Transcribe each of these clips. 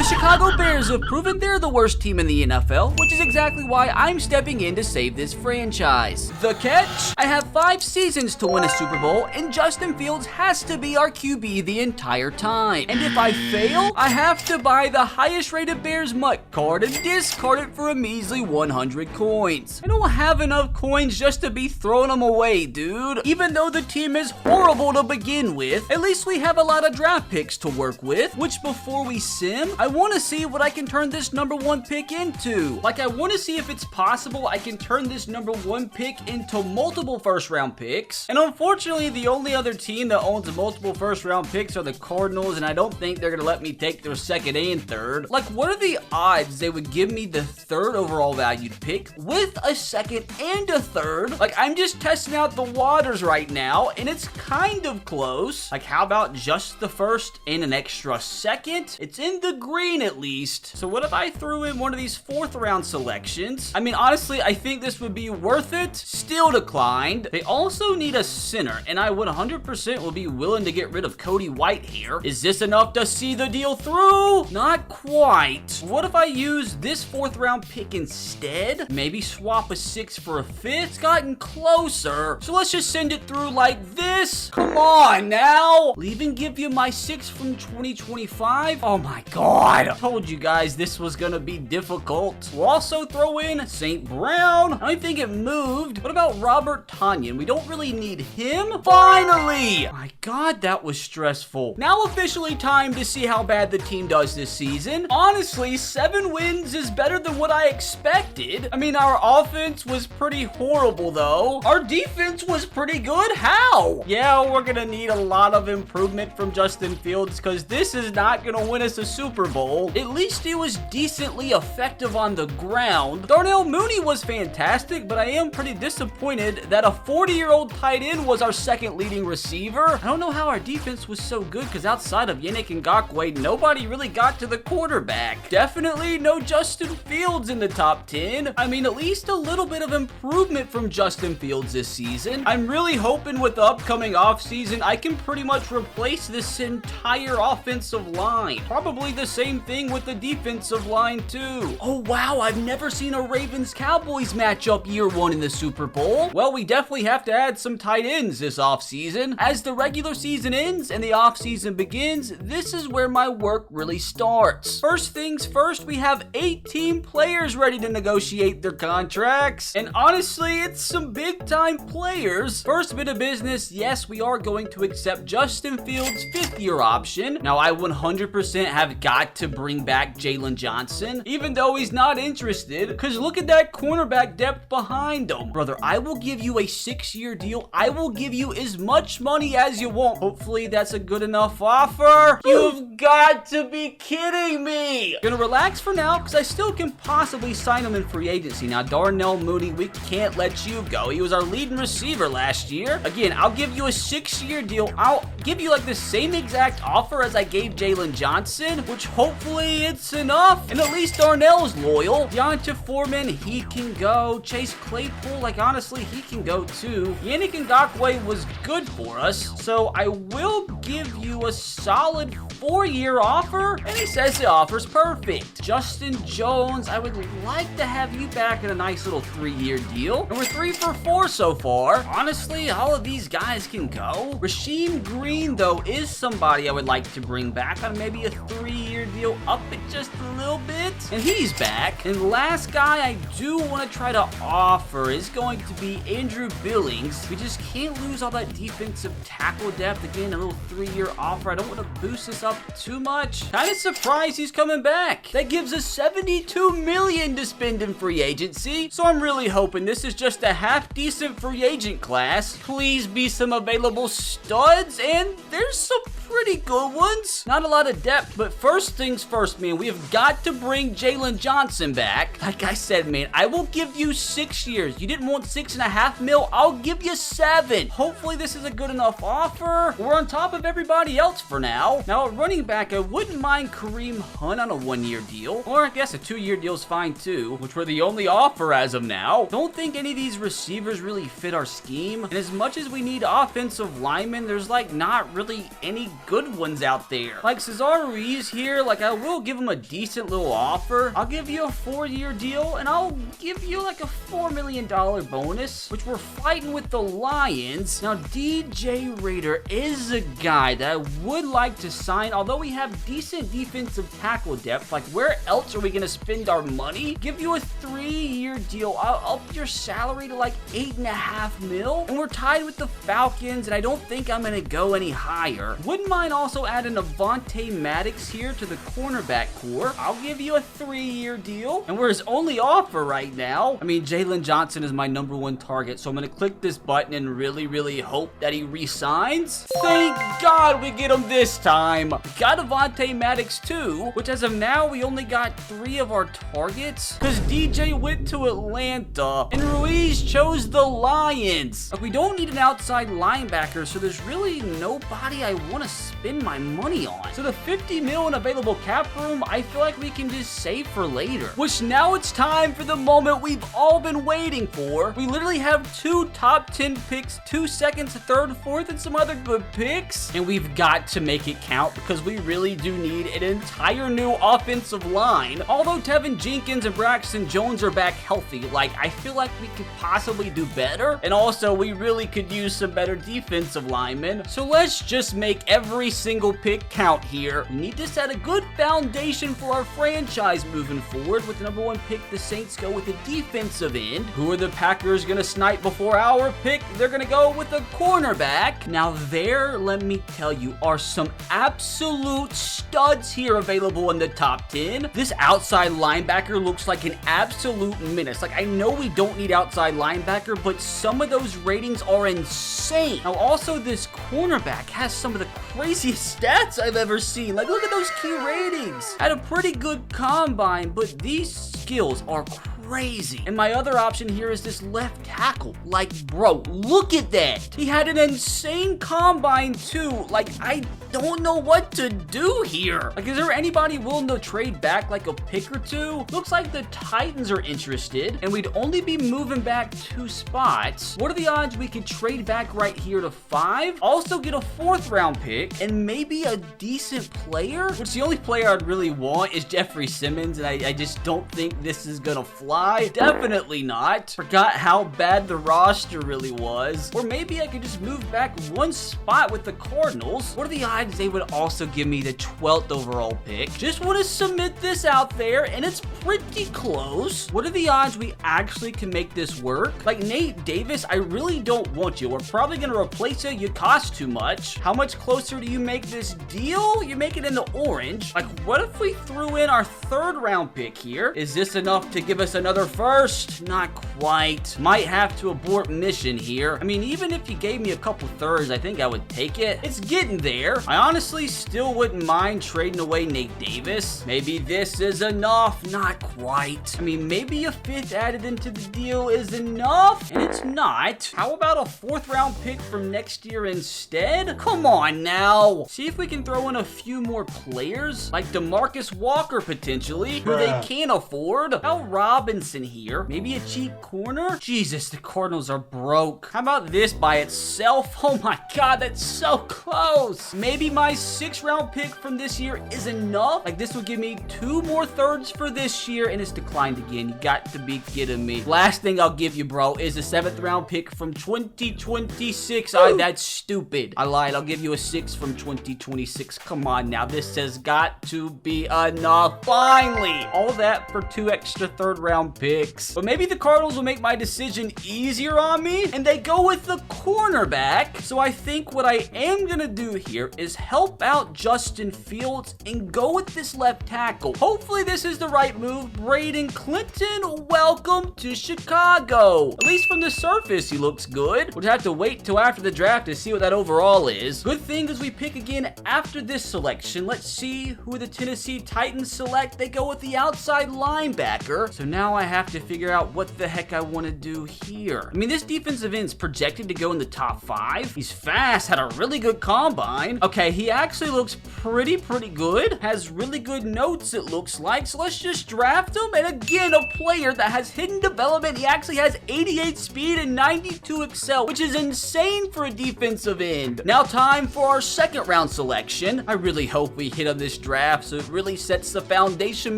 Chicago Bears have proven they're the worst team in the NFL, which is exactly why I'm stepping in to save this franchise. The catch? I have 5 seasons to win a Super Bowl, and Justin Fields has to be our QB the entire time. And if I fail, I have to buy the highest rated Bears MUT card and discard it for a measly 100 coins. I don't have enough coins just to be throwing them away, dude. Even though the team is horrible to begin with, at least we have a lot of draft picks to work with, which before we sim, I want to see what I can turn this number 1 pick into. Like, I want to see if it's possible I can turn this number 1 pick into multiple first round picks. And unfortunately, the only other team that owns multiple first round picks are the Cardinals, and I don't think they're going to let me take their second and third. Like, what are the odds they would give me the 3rd overall valued pick with a second and a 3rd? Like, I'm just testing out the waters right now, and it's kind of close. Like, how about just the 1st and an extra 2nd? It's in the green at least. So what if I threw in one of these 4th round selections? I mean, honestly, I think this would be worth it. Still declined. They also need a center, and I would 100% will be willing to get rid of Cody White here. Is this enough to see the deal through? Not quite. What if I use this 4th round pick instead? Maybe swap a 6 for a 5th? It's gotten closer. So let's just send it through like this. Come on now. I'll even give you my 6 from 2025. Oh my God. I told you guys this was gonna be difficult. We'll also throw in St. Brown. I don't think it moved. What about Robert Tonyan? We don't really need him. Finally! My God, that was stressful. Now officially time to see how bad the team does this season. Honestly, 7 wins is better than what I expected. I mean, our offense was pretty horrible though. Our defense was pretty good. How? Yeah, we're gonna need a lot of improvement from Justin Fields because this is not gonna win us a Super Bowl. At least he was decently effective on the ground. Darnell Mooney was fantastic, but I am pretty disappointed that a 40-year-old tight end was our 2nd leading receiver. I don't know how our defense was so good because outside of Yannick Ngakoue, nobody really got to the quarterback. Definitely no Justin Fields in the top 10. I mean, at least a little bit of improvement from Justin Fields this season. I'm really hoping with the upcoming offseason, I can pretty much replace this entire offensive line. Probably the same thing with the defensive line too. Oh wow, I've never seen a Ravens-Cowboys matchup year 1 in the Super Bowl. Well, we definitely have to add some tight ends this offseason. As the regular season ends and the offseason begins, this is where my work really starts. First things first, we have 18 players ready to negotiate their contracts. And honestly, it's some big time players. First bit of business, yes, we are going to accept Justin Fields' 5th-year option. Now, I 100% have got to bring back Jalen Johnson, even though he's not interested, because look at that cornerback depth behind him. Brother, I will give you a 6-year deal. I will give you as much money as you want. Hopefully, that's a good enough offer. You've got to be kidding me. Gonna relax for now, because I still can possibly sign him in free agency. Now, Darnell Mooney, we can't let you go. He was our leading receiver last year. Again, I'll give you a 6-year deal. I'll give you like the same exact offer as I gave Jalen Johnson, which hopefully it's enough. And at least Darnell's loyal. Deonta Foreman, he can go. Chase Claypool, like honestly, he can go too. Yannick Ngakoue was good for us, so I will give you a solid 4-year offer, and he says the offer's perfect. Justin Jones, I would like to have you back in a nice little 3-year deal, and we're 3 for 4 so far. Honestly, all of these guys can go. Rasheem Green, though, is somebody I would like to bring back on maybe a 3-year deal, up it just a little bit, and he's back. And last guy I do want to try to offer is going to be Andrew Billings. We just can't lose all that defensive tackle depth. Again, a little 3-year offer. I don't want to boost this up too much. Kind of surprised he's coming back. That gives us $72 million to spend in free agency, so I'm really hoping this is just a half-decent free agent class. Please be some available studs, and there's some pretty good ones. Not a lot of depth, but first things first, man, we have got to bring Jalen Johnson back. Like I said, man, I will give you 6 years. You didn't want 6.5 mil, I'll give you 7. Hopefully this is a good enough offer. We're on top of everybody else for now. Now it running back, I wouldn't mind Kareem Hunt on a 1-year deal. Or I guess a 2-year deal is fine too, which we're the only offer as of now. Don't think any of these receivers really fit our scheme. And as much as we need offensive linemen, there's like not really any good ones out there. Like Cesar Ruiz here, like I will give him a decent little offer. I'll give you a 4-year deal and I'll give you like a $4 million bonus, which we're fighting with the Lions. Now DJ Rader is a guy that I would like to sign, although we have decent defensive tackle depth. Like where else are we gonna spend our money? Give you a 3-year deal. I'll up your salary to like $8.5 million, and we're tied with the Falcons, and I don't think I'm gonna go any higher. Wouldn't mind also adding Avonte Maddox here to the cornerback core. I'll give you a 3-year deal, and we're his only offer right now. I mean, Jalen Johnson is my #1 target, so I'm gonna click this button and really hope that he resigns. Thank God we get him this time. We got Avonte Maddox too, which as of now, we only got 3 of our targets because DJ went to Atlanta and Ruiz chose the Lions. Like, we don't need an outside linebacker, so there's really nobody I want to spend my money on. So the $50 million available cap room, I feel like we can just save for later. Which now it's time for the moment we've all been waiting for. We literally have 2 top 10 picks, 2 seconds, a 3rd, 4th, and some other good picks. And we've got to make it count because we really do need an entire new offensive line. Although Tevin Jenkins and Braxton Jones are back healthy, like I feel like we could possibly do better. And also we really could use some better defensive linemen. So let's just make every single pick count here. We need to set a good foundation for our franchise moving forward. With the #1 pick, the Saints go with a defensive end. Who are the Packers gonna snipe before our pick? They're gonna go with a cornerback. Now there, let me tell you, are some absolute studs here available in the top 10. This outside linebacker looks like an absolute menace. Like I know we don't need outside linebacker, but some of those ratings are insane. Now also this cornerback has some of the craziest stats I've ever seen. Like look at those key ratings. Had a pretty good combine, but these skills are crazy. And my other option here is this left tackle. Like, bro, look at that. He had an insane combine too. Like, I don't know what to do here. Like, is there anybody willing to trade back like a pick or 2? Looks like the Titans are interested, and we'd only be moving back 2 spots. What are the odds we could trade back right here to 5? Also get a 4th round pick and maybe a decent player, which the only player I'd really want is Jeffrey Simmons, and I just don't think this is gonna fly. Definitely not. Forgot how bad the roster really was. Or maybe I could just move back 1 spot with the Cardinals. What are the odds they would also give me the 12th overall pick? Just want to submit this out there, and it's pretty close. What are the odds we actually can make this work? Like Nate Davis, I really don't want you. We're probably going to replace you. You cost too much. How much closer do you make this deal? You make it in the orange. Like, what if we threw in our 3rd round pick here? Is this enough to give us another first? Not quite. Might have to abort mission here. I mean, even if you gave me a couple 3rds, I think I would take it. It's getting there. I honestly still wouldn't mind trading away Nate Davis. Maybe this is enough. Not quite. I mean, maybe a 5th added into the deal is enough, and it's not. How about a 4th round pick from next year instead? Come on now. See if we can throw in a few more players, like DeMarcus Walker potentially, who they can't afford. Al Robinson here. Maybe a cheap corner? Jesus, the Cardinals are broke. How about this by itself? Oh my God, that's so close. Maybe my 6th round pick from this year is enough. Like this would give me 2 more 3rds for this year, and it's declined again. You got to be kidding me. Last thing I'll give you, bro, is a 7th round pick from 2026. That's stupid. I lied. I'll give you a 6 from 2026. Come on now. This has got to be enough. Finally. All that for 2 extra 3rd round picks. But maybe the Cardinals will make my decision easier on me, and they go with the cornerback. So I think what I am gonna do here is help out Justin Fields and go with this left tackle. Hopefully this is the right move. Braden Clinton, welcome to Chicago. At least from the surface, he looks good. We'll have to wait till after the draft to see what that overall is. Good thing is we pick again after this selection. Let's see who the Tennessee Titans select. They go with the outside linebacker. So now I have to figure out what the heck I want to do here. I mean, this defensive end's projected to go in the top 5. He's fast, had a really good combine. Okay, Okay, he actually looks pretty good. Has really good notes, it looks like. So let's just draft him. And again, a player that has hidden development. He actually has 88 speed and 92 excel, which is insane for a defensive end. Now time for our second round selection. I really hope we hit on this draft so it really sets the foundation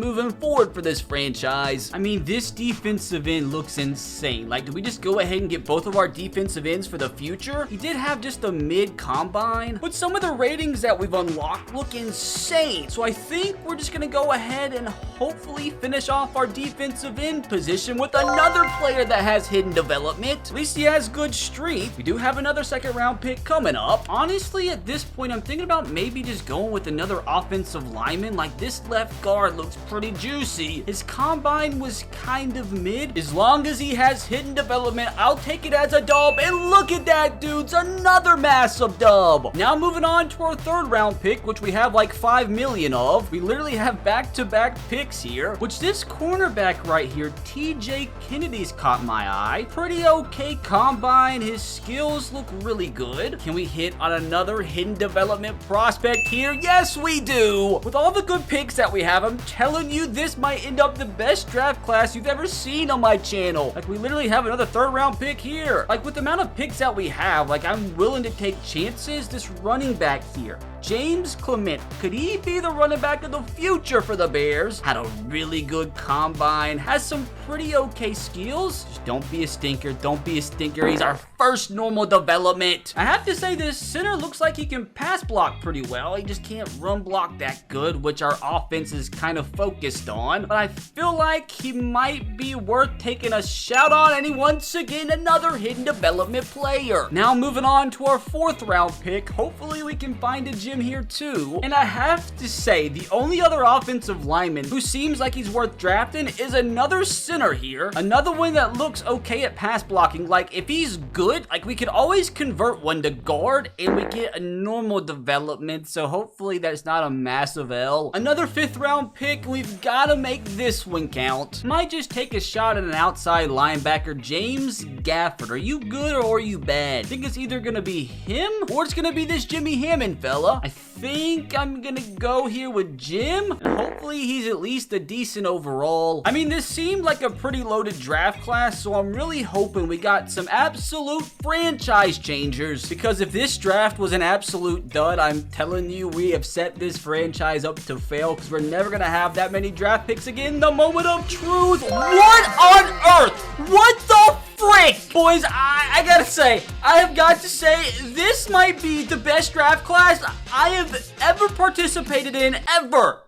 moving forward for this franchise. I mean, this defensive end looks insane. Like, do we just go ahead and get both of our defensive ends for the future? He did have just a mid combine, but some of the ratings that we've unlocked look insane. So I think we're just gonna go ahead and hopefully finish off our defensive end position with another player that has hidden development. At least he has good strength. We do have another second round pick coming up. Honestly, at this point, I'm thinking about maybe just going with another offensive lineman. Like, this left guard looks pretty juicy. His combine was kind of mid. As long as he has hidden development, I'll take it as a dub. And look at that, dudes, another massive dub. Now moving on to our third round pick, which we have like 5 million of. We literally have back-to-back picks here, which this cornerback right here, TJ Kennedy's caught my eye. Pretty okay combine. His skills look really good. Can we hit on another hidden development prospect here? Yes, we do. With all the good picks that we have, I'm telling you, this might end up the best draft class you've ever seen on my channel. Like, we literally have another third round pick here. Like, with the amount of picks that we have, like, I'm willing to take chances. This running back here, James Clement, could he be the running back of the future for the Bears? Had a really good combine, has some pretty okay skills. Just don't be a stinker, don't be a stinker. He's our first normal development. I have to say, this center looks like he can pass block pretty well. He just can't run block that good, which our offense is kind of focused on. But I feel like he might be worth taking a shout on. And once again, another hidden development player. Now moving on to our fourth round pick. Hopefully we can find a gym here too. And I have to say, the only other offensive lineman who seems like he's worth drafting is another center here. Another one that looks okay at pass blocking. Like, if he's good, like, we could always convert one to guard and we get a normal development. So hopefully that's not a massive L. Another fifth round pick. We've got to make this one count. Might just take a shot at an outside linebacker, James Gafford. Are you good or are you bad? I think it's either going to be him or it's going to be this Jimmy Hammond fella. I think I'm gonna go here with Jim, and hopefully he's at least a decent overall. I mean, this seemed like a pretty loaded draft class, so I'm really hoping we got some absolute franchise changers, because if this draft was an absolute dud, I'm telling you, we have set this franchise up to fail, because we're never gonna have that many draft picks again. The moment of truth. What on earth? What the frick? Boys, I gotta say, I have got to say, this might be the best draft class I have ever participated in, ever.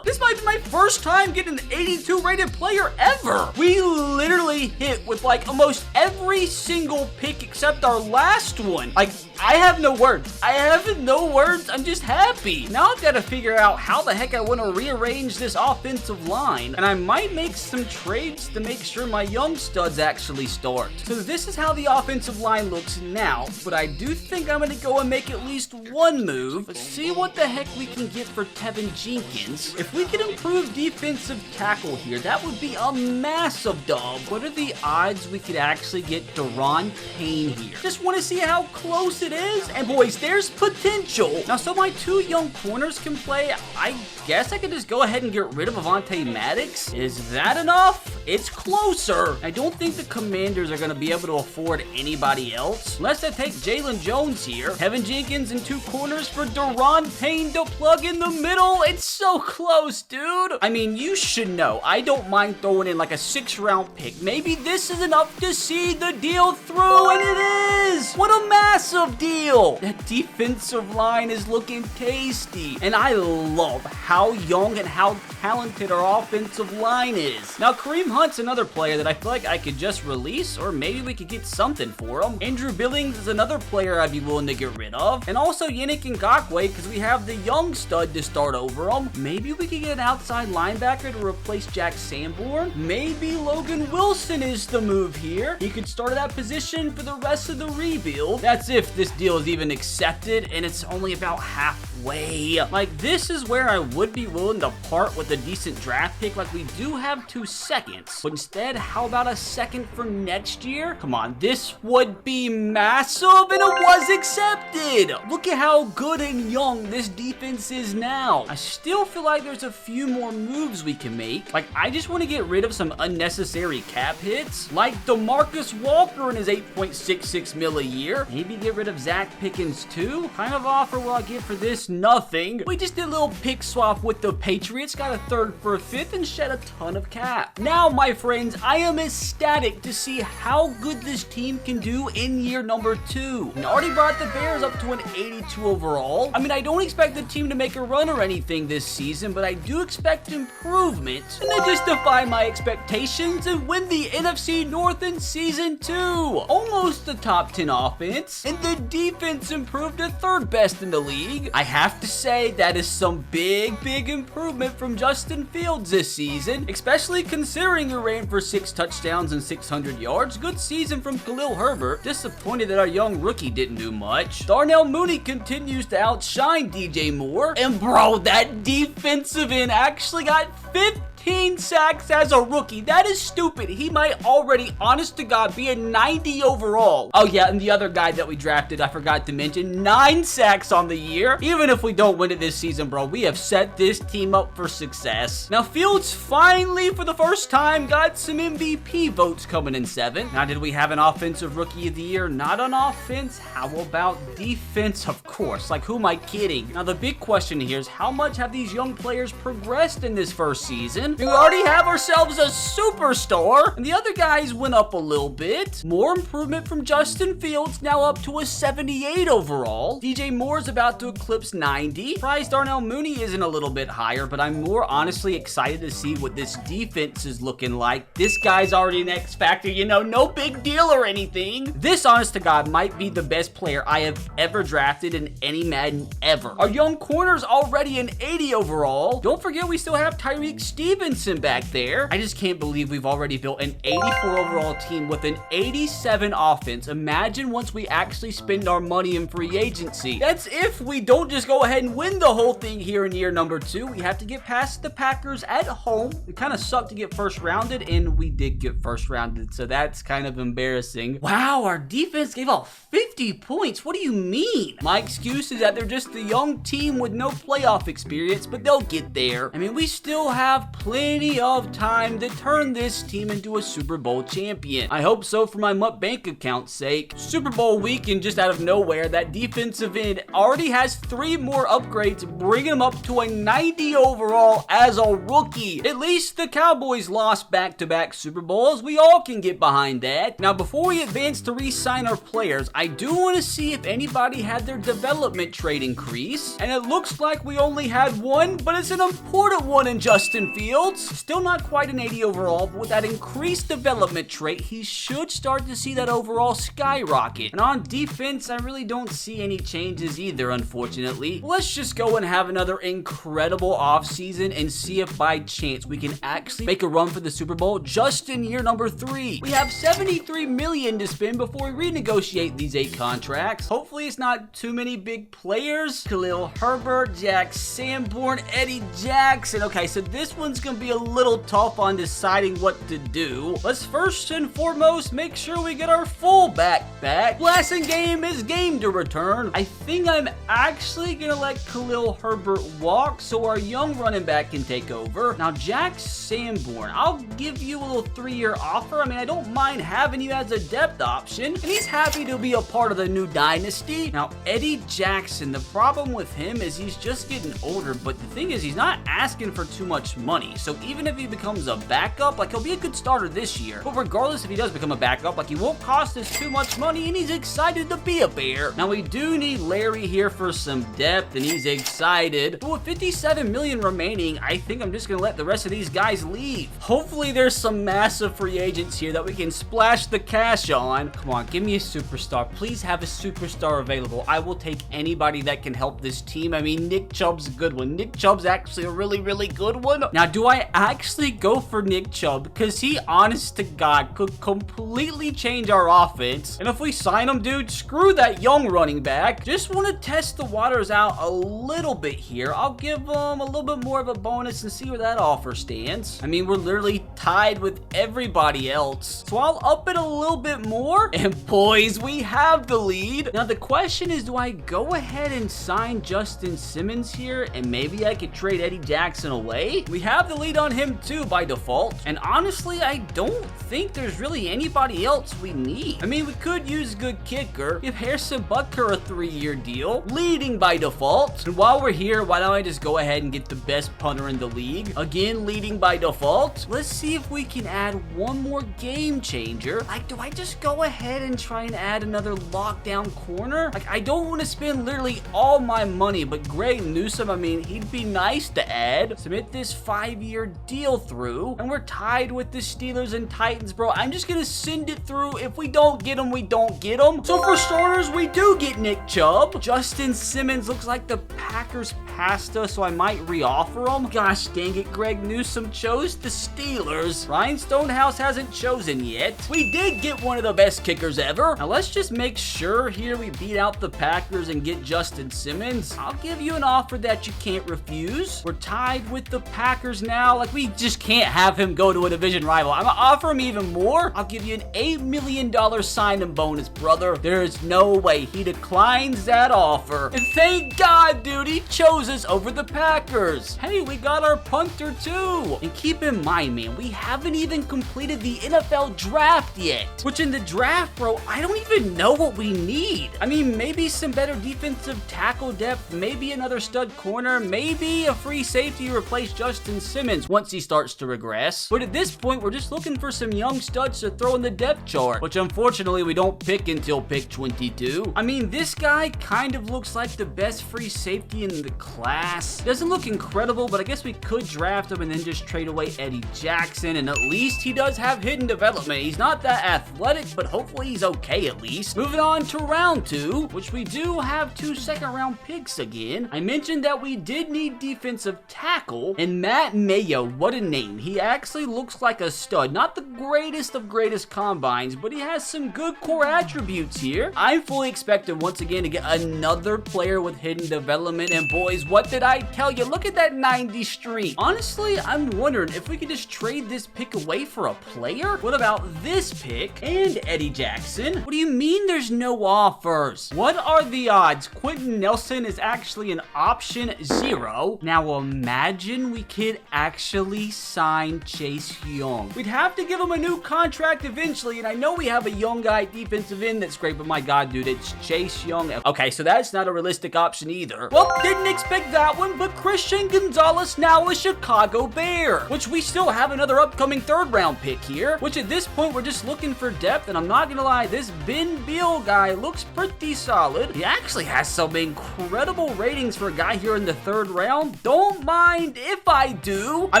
This might be my first time getting an 82 rated player ever. We literally hit with like almost every single pick except our last one. Like, I have no words. I'm just happy. Now I've got to figure out how the heck I want to rearrange this offensive line. And I might make some trades to make sure my young studs actually start. So this is how the offensive line looks now. But I do think I'm going to go and make at least one move. Let's see what the heck we can get for Tevin Jenkins. If we could improve defensive tackle here, that would be a massive dub. What are the odds we could actually get Daron Payne here? Just want to see how close it is. And boys, there's potential. Now, so my two young corners can play. I guess I could just go ahead and get rid of Avonte Maddox. Is that enough? It's closer. I don't think the Commanders are going to be able to afford anybody else unless they take Jalen Jones here. Tevin Jenkins in two corners for Daron Payne to plug in the middle. It's so close, dude. I mean, you should know, I don't mind throwing in like a 6th round pick. Maybe this is enough to see the deal through, and it is. What a massive deal. That defensive line is looking tasty, and I love how young and how talented our offensive line is. Now, Kareem Hunt's another player that I feel like I could just release, or maybe we could get something for him. Andrew Billings is another player I'd be willing to get rid of, and also Yannick Ngakoue, because we have the young stud to start over him. Maybe we could get an outside linebacker to replace Jack Sanborn. Maybe Logan Wilson is the move here. He could start at that position for the rest of the rebuild. That's if this this deal is even accepted, and it's only about halfway. Like, this is where I would be willing to part with a decent draft pick. Like, we do have 2 seconds, but instead, how about a second for next year? Come on, this would be massive, and it was accepted. Look at how good and young this defense is now. I still feel like there's a few more moves we can make. Like, I just want to get rid of some unnecessary cap hits, like DeMarcus Walker and his $8.66 million a year. Maybe get rid of Zach Pickens too. Kind of offer will I get for this? Nothing. We just did a little pick swap with the Patriots, got a 3rd for a 5th, and shed a ton of cap. Now, my friends, I am ecstatic to see how good this team can do in year number 2. And already brought the Bears up to an 82 overall. I mean, I don't expect the team to make a run or anything this season, but I do expect improvement. And they just defy my expectations and win the NFC North in season 2. Almost the top 10 offense, and the defense improved to 3rd best in the league. I have to say that is some big improvement from Justin Fields this season, especially considering he ran for 6 touchdowns and 600 yards. Good season from Khalil Herbert. Disappointed that our young rookie didn't do much. Darnell Mooney continues to outshine DJ Moore, and bro, that defensive end actually got 15 sacks as a rookie. That is stupid. He might already, honest to God, be a 90 overall. Oh yeah, and the other guy that we drafted, I forgot to mention, 9 sacks on the year. Even if we don't win it this season, bro, we have set this team up for success. Now, Fields finally, for the first time, got some MVP votes coming in 7th. Now, did we have an offensive rookie of the year? Not on offense. How about defense? Of course. Like, who am I kidding? Now, the big question here is how much have these young players progressed in this first season? We already have ourselves a superstar, and the other guys went up a little bit. More improvement from Justin Fields, now up to a 78 overall. DJ Moore's about to eclipse 90. Price Darnell Mooney isn't a little bit higher, but I'm more honestly excited to see what this defense is looking like. This guy's already an X factor, you know, no big deal or anything. This, honest to God, might be the best player I have ever drafted in any Madden ever. Our young corner's already an 80 overall. Don't forget we still have Tyreek Stevenson back there. I just can't believe we've already built an 84 overall team with an 87 offense. Imagine once we actually spend our money in free agency. That's if we don't just go ahead and win the whole thing here in year number 2. We have to get past the Packers at home. It kind of sucked to get first rounded, and we did get first rounded, so that's kind of embarrassing. Wow, our defense gave up 50 points. What do you mean? My excuse is that they're just a young team with no playoff experience, but they'll get there. I mean, we still have plenty of time to turn this team into a Super Bowl champion. I hope so for my Mutt bank account's sake. Super Bowl weekend, just out of nowhere, that defensive end already has 3 more upgrades, bringing him up to a 90 overall as a rookie. At least the Cowboys lost back-to-back Super Bowls. We all can get behind that. Now, before we advance to re-sign our players, I do want to see if anybody had their development trade increase, and it looks like we only had one, but it's an important one in Justin Fields. Still not quite an 80 overall, but with that increased development trait, he should start to see that overall skyrocket. And on defense, I really don't see any changes either, unfortunately. Let's just go and have another incredible offseason and see if by chance we can actually make a run for the Super Bowl just in year number 3. We have $73 million to spend before we renegotiate these 8 contracts. Hopefully it's not too many big players. Khalil Herbert, Jack Sanborn, Eddie Jackson. Okay, so this one's gonna be a little tough on deciding what to do. Let's first and foremost make sure we get our fullback back. Blessing game is game to return. I think I'm actually gonna let Khalil Herbert walk so our young running back can take over. Now, Jack Sanborn, I'll give you a little 3-year offer. I mean, I don't mind having you as a depth option, and he's happy to be a part of the new dynasty. Now, Eddie Jackson, the problem with him is he's just getting older, but the thing is he's not asking for too much money. So even if he becomes a backup, like, he'll be a good starter this year. But regardless if he does become a backup, like, he won't cost us too much money, and he's excited to be a Bear. Now, we do need Larry here for some depth, and he's excited. But with 57 million remaining, I think I'm just gonna let the rest of these guys leave. Hopefully there's some massive free agents here that we can splash the cash on. Come on, give me a superstar. Please have a superstar available. I will take anybody that can help this team. I mean, Nick Chubb's a good one. Nick Chubb's actually a really good one. Now, do I actually go for Nick Chubb? Because he, honest to God, could completely change our offense. And if we sign him, dude, screw that young running back. Just want to test the waters out a little bit here. I'll give him a little bit more of a bonus and see where that offer stands. I mean, we're literally tied with everybody else. So I'll up it a little bit more. And boys, we have the lead. Now the question is, do I go ahead and sign Justin Simmons here? And maybe I could trade Eddie Jackson away? We have the lead on him too by default. And honestly, I don't think there's really anybody else we need. I mean, we could use a good kicker. Give Harrison Butker a 3-year deal, leading by default. And while we're here, why don't I just go ahead and get the best punter in the league? Again, leading by default. Let's see if we can add one more game changer. Like, do I just go ahead and try and add another lockdown corner? Like, I don't want to spend literally all my money, but Greg Newsome, I mean, he'd be nice to add. Submit this 5-year deal through, and we're tied with the Steelers and Titans, bro. I'm just gonna send it through. If we don't get him, we don't get him. So for starters, we do get Nick Chubb. Justin Simmons looks like the Packers passed us, so I might reoffer him. Gosh dang it, Greg Newsome chose the Steelers. Ryan Stonehouse hasn't chosen yet. We did get one of the best kickers ever. Now let's just make sure here we beat out the Packers and get Justin Simmons. I'll give you an offer that you can't refuse. We're tied with the Packers now. Like, we just can't have him go to a division rival. I'm gonna offer him even more. I'll give you an $8 million sign-in bonus, brother. There's no way he declines that offer. And thank God, dude, he chose us over the Packers. Hey, we got our punter too. And keep in mind, man, we haven't even completed the NFL draft yet. Which in the draft, bro, I don't even know what we need. I mean, maybe some better defensive tackle depth, maybe another stud corner, maybe a free safety to replace Justin Simmons once he starts to regress. But at this point, we're just looking for some young studs to throw in the depth chart, which unfortunately we don't pick until pick 22. I mean, this guy kind of looks like the best free safety in the class. Doesn't look incredible, but I guess we could draft him and then just trade away Eddie Jackson, and at least he does have hidden development. He's not that athletic, but hopefully he's okay at least. Moving on to round 2, which we do have 2 second-round picks again. I mentioned that we did need defensive tackle, and Matt Mayo, what a name. He actually looks like a stud. Not the greatest of greatest combines, but he has some good core attributes here. I'm fully expected once again to get another player with hidden development, and boys, what did I tell you? Look at that 90 streak. Honestly, I'm wondering if we could just trade this pick away for a player. What about this pick and Eddie Jackson? What do you mean there's no offers? What are the odds? Quentin Nelson is actually an option 0. Now imagine we could actually sign Chase Young. We'd have to give him a new contract eventually, and I know we have a young guy defensive end that's great, but my God, dude, it's Chase Young. Okay, so that's not a realistic option either. Well, didn't expect that one, but Christian Gonzalez now a Chicago Bear, which we still have another upcoming 3rd-round pick here, which at this point we're just looking for depth, and I'm not gonna lie, this Ben Beal guy looks pretty solid. He actually has some incredible ratings for a guy here in the 3rd round. Don't mind if I do. I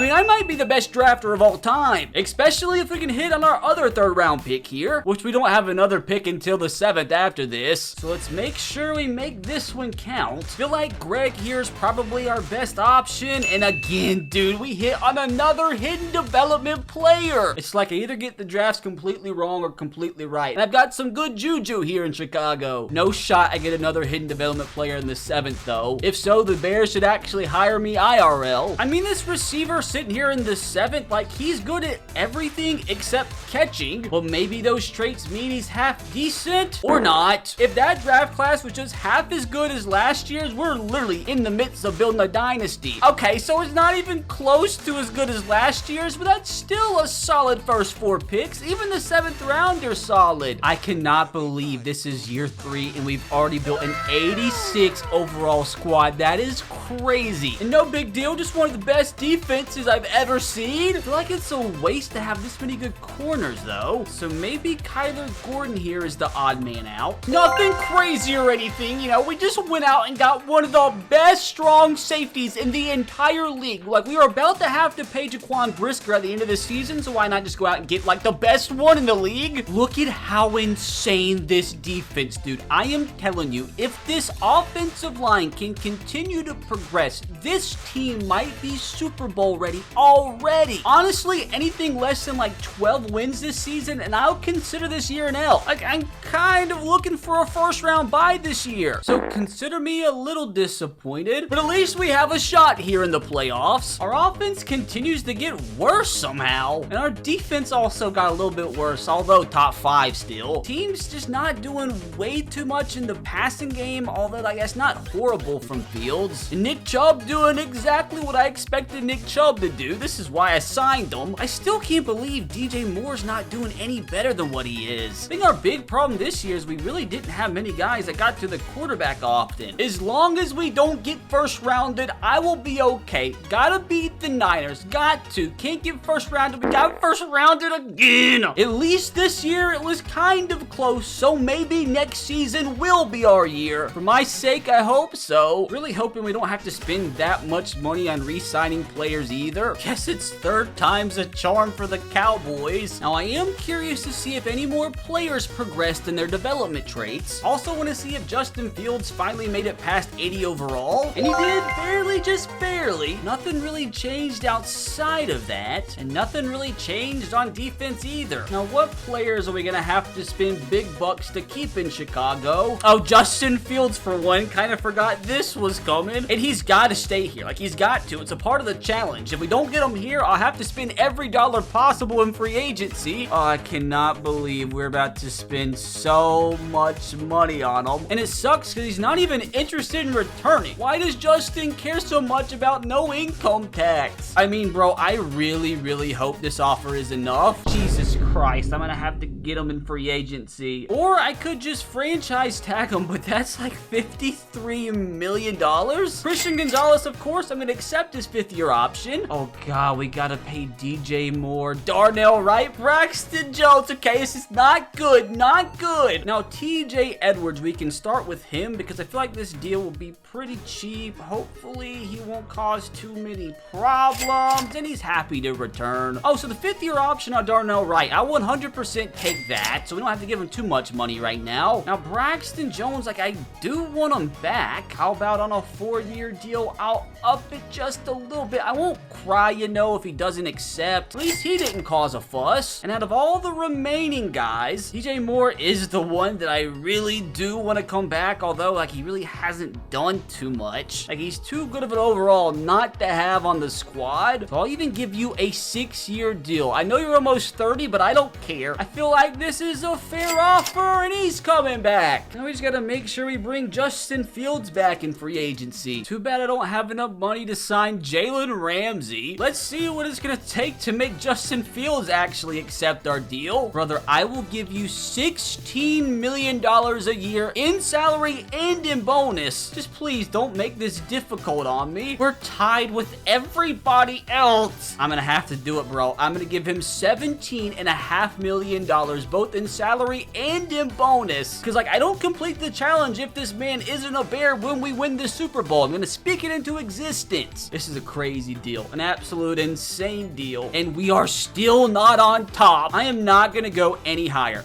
mean, I might be the best drafter of all time, especially if we can hit on our other 3rd-round pick here, which we don't have another pick until the 7th after this. So let's make sure we make this one count. Feel like Greg here is probably our best option, and again, dude, we hit on another hidden development player. It's like I either get the drafts completely wrong or completely right, and I've got some good juju here in Chicago. No shot I get another hidden development player in the 7th though. If so, the Bears should actually hire me IRL. I mean, this receiver sitting here in the 7th, like, he's good at everything except catching. Well, maybe those traits mean he's half decent or not. If that draft class was just half as good as last year's, we're literally in the midst of building a dynasty. Okay, so it's not even close to as good as last year's, but that's still a solid first 4 picks. Even the 7th rounder solid. I cannot believe this is year 3 and we've already built an 86 overall squad. That is crazy. And no big deal, just one of the best defenses I've ever seen. I feel like it's a waste to have this many good corners though. So maybe Kyler Gordon here is the odd man out. Nothing crazy or anything, you know, we just went out and got one of the best strong safeties in the entire league. Like, we were about to have to pay Jaquan Brisker at the end of the season, so why not just go out and get like the best one in the league? Look at how insane this defense, dude. I am telling you, if this offensive line can continue to progress, this team might be Super Super Bowl ready already. Honestly, anything less than like 12 wins this season, and I'll consider this year an L. Like, I'm kind of looking for a first round bye this year. So consider me a little disappointed, but at least we have a shot here in the playoffs. Our offense continues to get worse somehow, and our defense also got a little bit worse, although top 5 still. Team's just not doing way too much in the passing game, although I guess not horrible from Fields. And Nick Chubb doing exactly what I expected Nick Chubb to do. This is why I signed him. I still can't believe DJ Moore's not doing any better than what he is. I think our big problem this year is we really didn't have many guys that got to the quarterback often. As long as we don't get first rounded, I will be okay. Gotta beat the Niners. Got to. Can't get first rounded. We got first rounded again. At least this year it was kind of close, so maybe next season will be our year. For my sake, I hope so. Really hoping we don't have to spend that much money on re-signing players either. Guess it's third time's a charm for the Cowboys. Now, I am curious to see if any more players progressed in their development traits. Also want to see if Justin Fields finally made it past 80 overall. And he did barely, just barely. Nothing really changed outside of that. And nothing really changed on defense either. Now, what players are we going to have to spend big bucks to keep in Chicago? Oh, Justin Fields for one. Kind of forgot this was coming. And he's got to stay here. Like, he's got to. It's a part of the challenge. If we don't get him here, I'll have to spend every dollar possible in free agency. Oh, I cannot believe we're about to spend so much money on him. And it sucks because he's not even interested in returning. Why does Justin care so much about no income tax? I mean, bro, I really hope this offer is enough. Jesus Christ, I'm gonna have to get him in free agency. Or I could just franchise tag him, but that's like $53 million. Christian Gonzalez, of course, I'm gonna accept his 5th-year option. Oh God, we gotta pay DJ Moore, Darnell Wright, Braxton Jones. Okay, this is not good, not good. Now, TJ Edwards, we can start with him because I feel like this deal will be pretty cheap. Hopefully, he won't cause too many problems, and he's happy to return. Oh, so the 5th-year option on Darnell Wright, I 100% take that, so we don't have to give him too much money right now. Now, Braxton Jones, like, I do want him back. How about on a 4-year deal? I'll up it just a little bit. I won't cry, you know, if he doesn't accept. At least he didn't cause a fuss. And out of all the remaining guys, DJ Moore is the one that I really do want to come back, although, like, he really hasn't done too much. Like, he's too good of an overall not to have on the squad. So I'll even give you a 6-year deal. I know you're almost 30, but I don't care. I feel like this is a fair offer, and he's coming back. Now we just gotta make sure we bring Justin Fields back in free agency. Too bad I don't have enough money to sign Jalen Ramsey. Let's see what it's gonna take to make Justin Fields actually accept our deal. Brother, I will give you $16 million a year in salary and in bonus. Just please don't make this difficult on me. We're tied with everybody else. I'm gonna have to do it, bro. I'm gonna give him $17.5 million, both in salary and in bonus. Because, like, I don't complete the challenge if this man isn't a Bear when we win the Super Bowl. I'm gonna speak it into existence. This is a crazy deal. An absolute insane deal. And we are still not on top. I am not gonna go any higher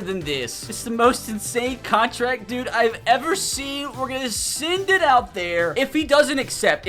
than this. It's the most insane contract, dude, I've ever seen. We're gonna send it out there. If he doesn't accept,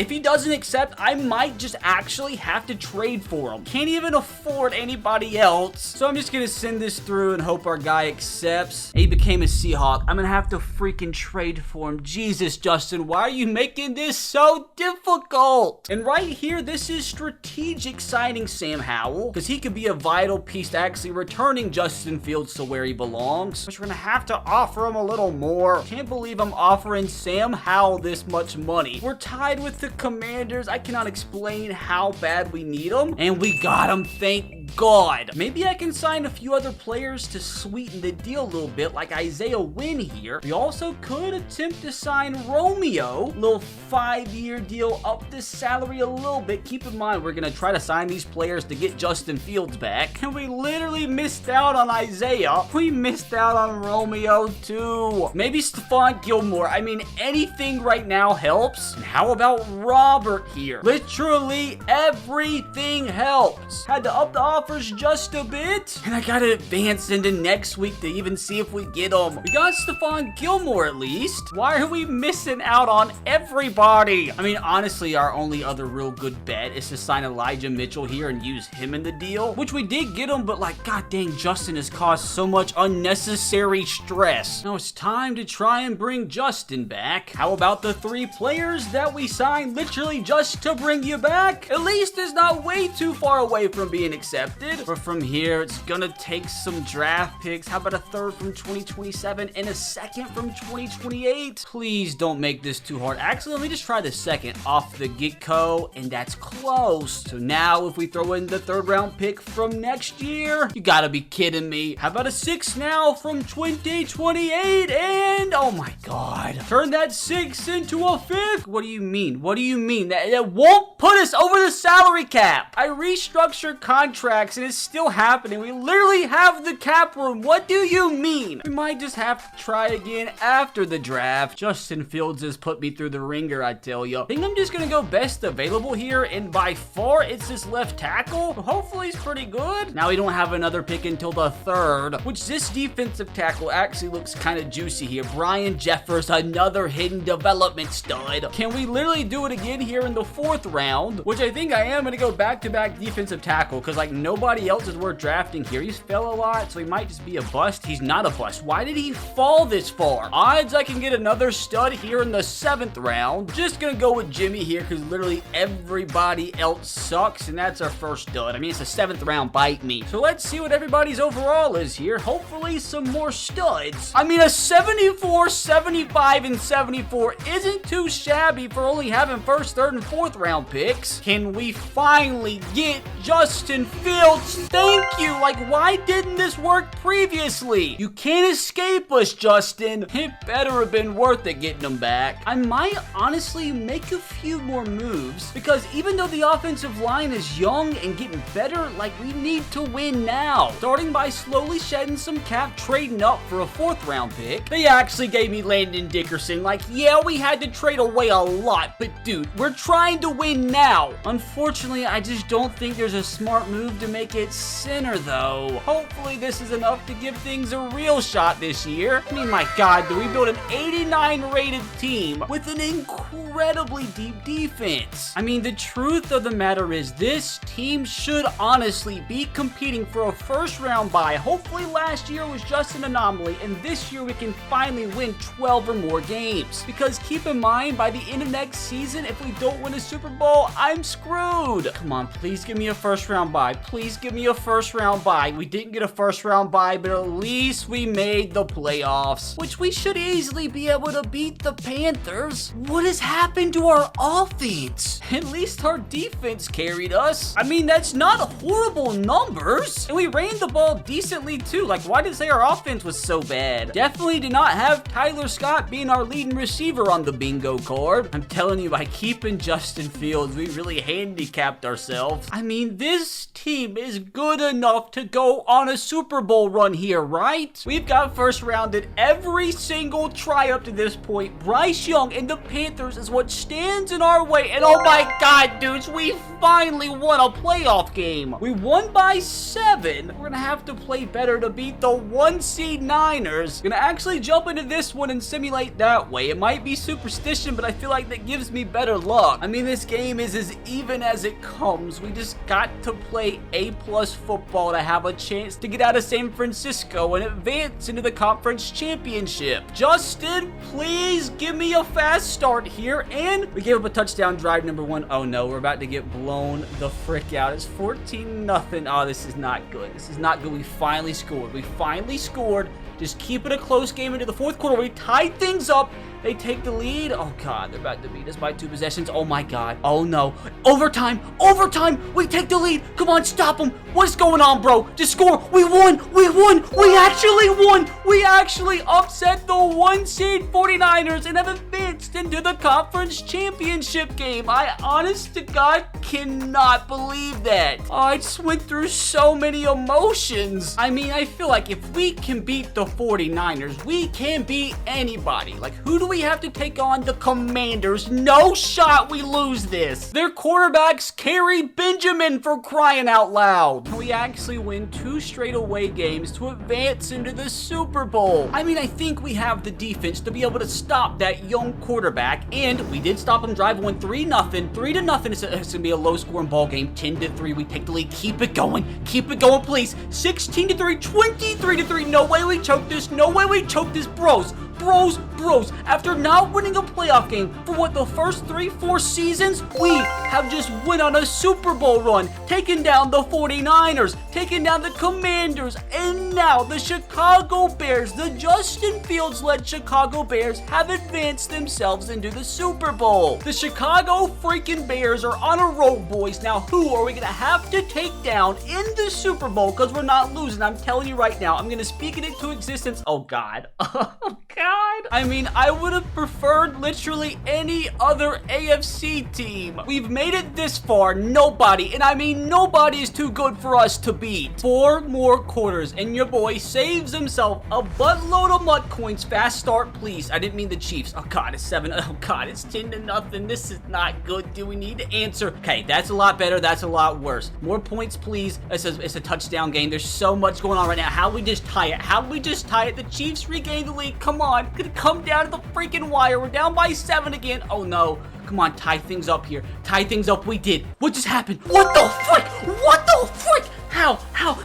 I might just actually have to trade for him. Can't even afford anybody else. So I'm just gonna send this through and hope our guy accepts. He became a Seahawk. I'm gonna have to freaking trade for him. Jesus, Justin, why are you making this so difficult? And right here, this is strategic signing Sam Howell, because he could be a vital piece to actually returning Justin Fields to where he belongs. But we're gonna have to offer him a little more. Can't believe I'm offering Sam Howell this much money. We're tied with the Commanders. I cannot explain how bad we need him. And we got him, thank God. Maybe I can sign a few other players to sweeten the deal a little bit, like Isaiah Wynn here. We also could attempt to sign Romeo. Little 5-year deal, up the salary a little bit. Keep in mind, we're gonna try to sign these players to get Justin Fields back. And we literally missed out on Isaiah. We missed out on Romeo too. Maybe Stephon Gilmore. I mean, anything right now helps. And how about Robert here? Literally everything helps. Had to up the offers just a bit. And I gotta advance into next week to even see if we get him. We got Stephon Gilmore at least. Why are we missing out on everybody? I mean, honestly, our only other real good bet is to sign Elijah Mitchell here and use him in the deal, which we did get him, but like, god dang, Justin has caused so much unnecessary stress. Now it's time to try and bring Justin back. How about the 3 players that we signed literally just to bring you back? At least it's not way too far away from being accepted. But from here, it's gonna take some draft picks. How about a 3rd from 2027 and a 2nd from 2028? Please don't make this too hard. Actually, let me just try the 2nd off the get-go, and that's close. So now if we throw in the 3rd round pick from next year, you gotta be kidding me. How about a 6 now from 2028? And oh my god, turn that 6 into a 5th? What do you mean? What do you mean? That won't put us over the salary cap. I restructured contracts and it's still happening. We literally have the cap room. What do you mean? We might just have to try again after the draft. Justin Fields has put me through the ringer, I tell you. I think I'm just gonna go best available here, and by far it's this left tackle. Hopefully he's pretty good. Now we don't have another pick until the 3rd, which this defensive tackle actually looks kind of juicy here. Brian Jeffers, another hidden development stud. Can we literally do it again here in the 4th round? Which I think I am gonna go back-to-back defensive tackle, because like nobody else is worth drafting here. He's fell a lot, so he might just be a bust. He's not a bust. Why did he fall this far? Odds I can get another stud here in the 7th round. Just gonna go with Jimmy here, because literally everybody else sucks, and that's our first stud. I mean, it's a 7th round, bite me. So let's see what everybody's overall is here. Hopefully some more studs. I mean, a 74, 75, and 74 isn't too shabby for only having 1st, 3rd, and 4th round picks. Can we finally get Justin Fields? Thank you. Like, why didn't this work previously? You can't escape us, Justin. It better have been worth it getting him back. I might honestly make a few more moves, because even though the offensive line is young and getting better, like, we need to win now. Starting by slowly shedding some cap, trading up for a 4th round pick. They actually gave me Landon Dickerson. Like, yeah, we had to trade away a lot, but dude, we're trying to win now. Unfortunately, I just don't think there's a smart move to make it center, though. Hopefully this is enough to give things a real shot this year. I mean, my god, do we build an 89 rated team with an incredibly deep defense? I mean, the truth of the matter is this team should honestly be competing for a 1st round bye. Hopefully last year was just an anomaly, and this year we can finally win 12 or more games. Because keep in mind, by the end of next season, if we don't win a Super Bowl, I'm screwed. Come on, please give me a 1st round bye. Please give me a 1st round bye. We didn't get a 1st round bye, but at least we made the playoffs, which we should easily be able to beat the Panthers. What has happened to our offense? At least our defense carried us. I mean, that's not horrible numbers. And we ran the ball decently too. Like, why did it say our offense was so bad? Definitely did not have Tyler Scott being our leading receiver on the bingo card. I'm telling you, by keeping Justin Fields, we really handicapped ourselves. I mean, this team is good enough to go on a Super Bowl run here, right? We've got 1st rounded every single try up to this point. Bryce Young and the Panthers is what stands in our way. And oh my god, dudes, we finally won a playoff game. We won by 7. We're gonna have to play better to beat the 1 seed Niners. Gonna actually jump into this one and simulate that way. It might be superstition, but I feel like that gives me better luck. I mean, this game is as even as it comes. We just got to play A+ football to have a chance to get out of San Francisco and advance into the conference championship. Justin, please give me a fast start here. And we gave up a touchdown drive number 1. Oh no, we're about to get blown the frick out. It's 14-0. Oh, this is not good. This is not good. We finally scored. We finally scored. Just keep it a close game into the 4th quarter. We tied things up. They take the lead. Oh god, they're about to beat us by 2 possessions. Oh my god. Oh no. Overtime. Overtime. We take the lead. Come on, stop them. What's going on, bro? Just score. We won. We won. We actually won. We actually upset the 1 seed 49ers and have advanced into the conference championship game. I honest to god cannot believe that. Oh, I just went through so many emotions. I mean, I feel like if we can beat the 49ers, we can beat anybody. Like, who do we have to take on the Commanders. No shot we lose this. Their quarterback's Kerry Benjamin, for crying out loud. Can we actually win 2 straight away games to advance into the Super Bowl? I mean, I think we have the defense to be able to stop that young quarterback, and we did stop him drive 1 3-0. 3-0. It's gonna be a low-scoring ball game. 10-3. We take the lead. Keep it going. Keep it going, please. 16-3. 23-3. No way we choke this. No way we choke this, bros. Bros, after not winning a playoff game for what, the first 3-4 seasons, we have just went on a Super Bowl run, taking down the 49ers, taking down the Commanders, and now the Chicago Bears, the Justin Fields-led Chicago Bears, have advanced themselves into the Super Bowl. The Chicago freaking Bears are on a roll, boys. Now, who are we going to have to take down in the Super Bowl? Because we're not losing. I'm telling you right now. I'm going to speak it into existence. Oh, God. Oh, God. I mean, I would have preferred literally any other AFC team. We've made it this far. Nobody, and I mean nobody, is too good for us to beat. 4 more quarters, and your boy saves himself a buttload of mud coins. Fast start, please. I didn't mean the Chiefs. Oh, God, it's 7. Oh, God, it's 10-0. This is not good. Do we need to answer? Okay, that's a lot better. That's a lot worse. More points, please. It's a touchdown game. There's so much going on right now. How do we just tie it? How do we just tie it? The Chiefs regain the lead. Come on. Gonna come down to the freaking wire. We're down by 7 again. Oh, no. Come on, tie things up here. Tie things up. We did. What just happened? What the frick? What the frick? How?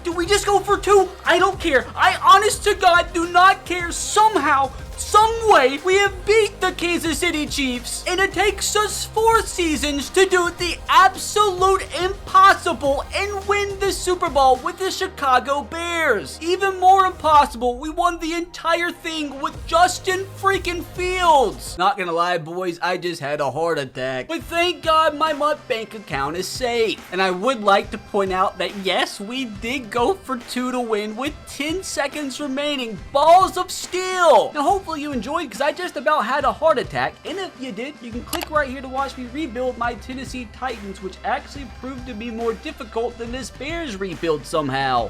Did we just go for 2? I don't care. I, honest to God, do not care. Somehow, some way, we have beat the Kansas City Chiefs. And it takes us 4 seasons to do the absolute impossible and win the Super Bowl with the Chicago Bears. Even more impossible, we won the entire thing with Justin freaking Fields. Not gonna lie, boys, I just had a heart attack. But thank God my bank account is safe. And I would like to point out that yes, we did go for 2 to win with 10 seconds remaining. Balls of steel. Now, hopefully you enjoyed, because I just about had a heart attack. And if you did, you can click right here to watch me rebuild my Tennessee Titans, which actually proved to be more difficult than this Bears rebuild somehow.